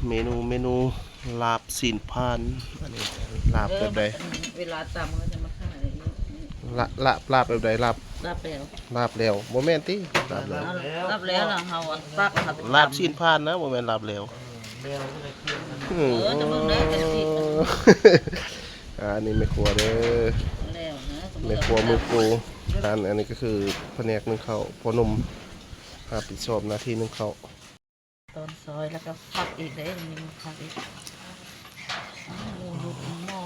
เมนูลาบซีนพานอันนี้ลาบแบบใดเวลาตำก็จะมาฆ่าอะไรนี้ลาบแบบใดลาบแล้วลาบแล้วบ่แม่นติลาบแล้ว รับแล้วล่ะเฮาตักครับ ลาบซีนพานนะบ่แม่นลาบแล้วจะมึงได้กันสิ อันนี้ไม่ครัวเด้อ แล้วนะ ไม่ครัวมือปูอันนี้ก็คือแผนกนึ่งข้าวพ่อหนุ่มรับผิดชอบหน้าที่นึ่งข้าว ตอนซอยแล้วก็ผักอีกได้มีผักอีกหมูลูกหม้อ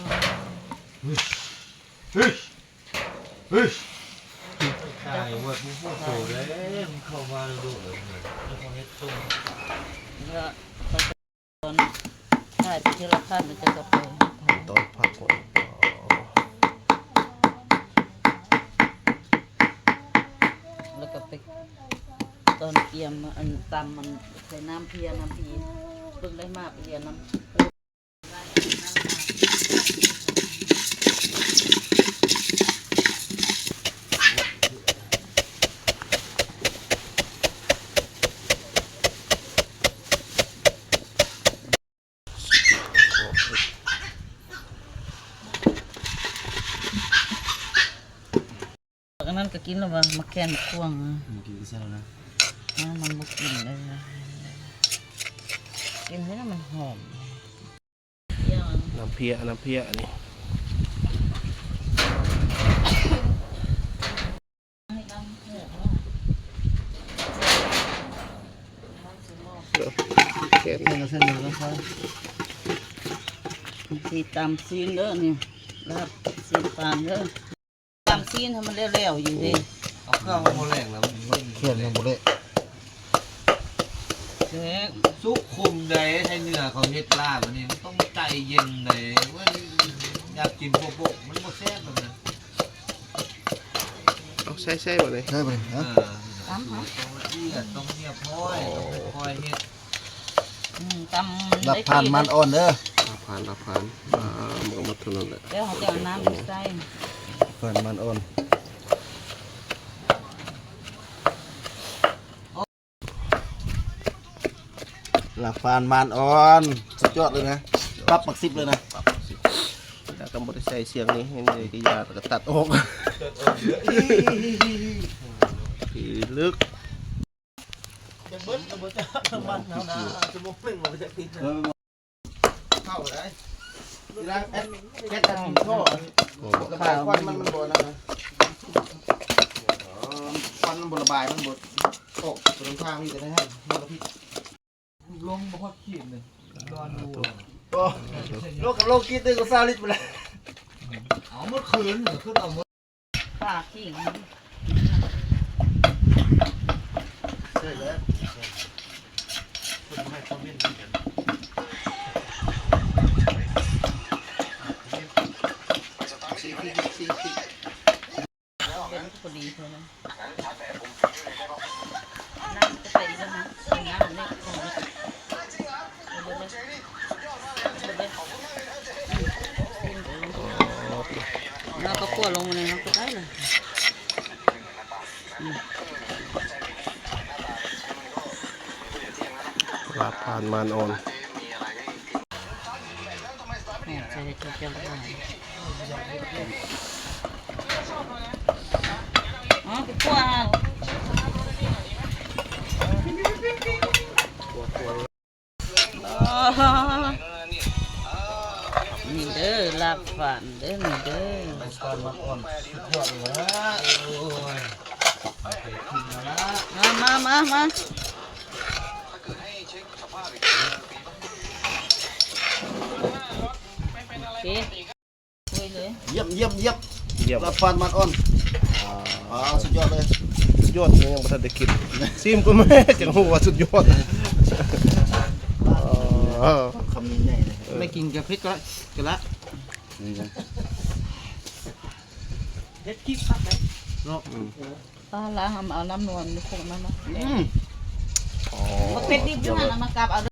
ใช่ว่าผู้พูดโตเลยมันเข้ามาดูเลยแล้วเขาเฮ็ดตุ้ม แล้วเขาจะตอนใช่ไปที่ละขั้นมันจะกระโปรง ตอนผักก่อน แล้วก็ไปตอนเกียมอันตำมันใส่น้ำเพียน้ำพีเพิ่งได้มากเรียนน้ำอันนั้นก็กินแล้วว่ามาแค่นควง กินเศร้านะ มันบ่กินเลยนะกินให้มันหอม น้ำเพียอันนี้แค่ เส้นละเส้นเดียวก็พอ สีตำซีนเด้อนี่ลาบซีนปานเด้อตำซีนให้มันเร็วๆอยู่ดิ เอาข้าวมาโมแรงแล้วมันเขียนมาหมดเลย เด็ก สุขุมใดใช้เนื้อเขาเฮ็ดลาบอันนี้มันต้องใจเย็นเลยว่าอยากกินโปะมันบ่แซ่บแบบนั้น เอาใช่บ่เลย ใช่ไปฮะ ตำฮะ ต้องละเอียดต้องเงียบพ้อยต้องคอยเฮ็ด ตำ รับผ่านมันอ่อนเด้อ ผ่านมันมาทุนนั่นแหละ แล้วเขาจะเอาน้ำใส่ ผ่านมันอ่อนหลักผ่านมันอ่อนสุดยอดเลยนะปรับหมักซิบเลยนะ แล้วก็บ่ได้ใส่เสียงนี้ให้เลยก็ยาแล้วก็ตัดออกคือลึก จะเบิ้ลจะบ่จะมันเอานะจะบ่เป็นบ่จะติดเข้าได้ทีละแก๊สอันท่อระบายควันมันบ่นะควันมันบ่ระบายมันบ่ออกตรงทางนี่จะได้ให้มลพิษลงบ่ฮอดขีดเลยรอดูโลกกับโลกคิดตึ้งก็ซาลิดไปเลยเอาเมื่อคืนขึ้นเอาเมื่อ ปลาขี้ง ใช่แล้วเป็นพอดีเท่านั้นน้ำจะไปแล้วนะน้ำนี่ของเราก็คั่วลงเลยเราก็ได้เลย ลาบผ่านมันอ่อน ใช่จะจะละลายอ๋อไปคั่วนี่เด้อลาบฝันเด้อนี่เด้อ ตอนมันอ่อนขวดเลยโอ้ยไปกินแล้ว มาโอเคคุยเลย เยี่ยมเยี่ยมเยี่ยม เยี่ยม รับฟันมันอ่อนสุดยอดเลย สุดยอดเลยยังบ่ทันได้กินซิมก็แม่จังฮู้ว่าสุดยอดคำนี้ใหญ่เลย ไม่กินกับพริกก็ละ นี่นะ เฮ็ดคลิปครับไหมเนาะ ป้าล้างเอาน้ำนวลคงนั่นนะ อ๋อ มาเป็ดดิบด้วยนะมากราบเอา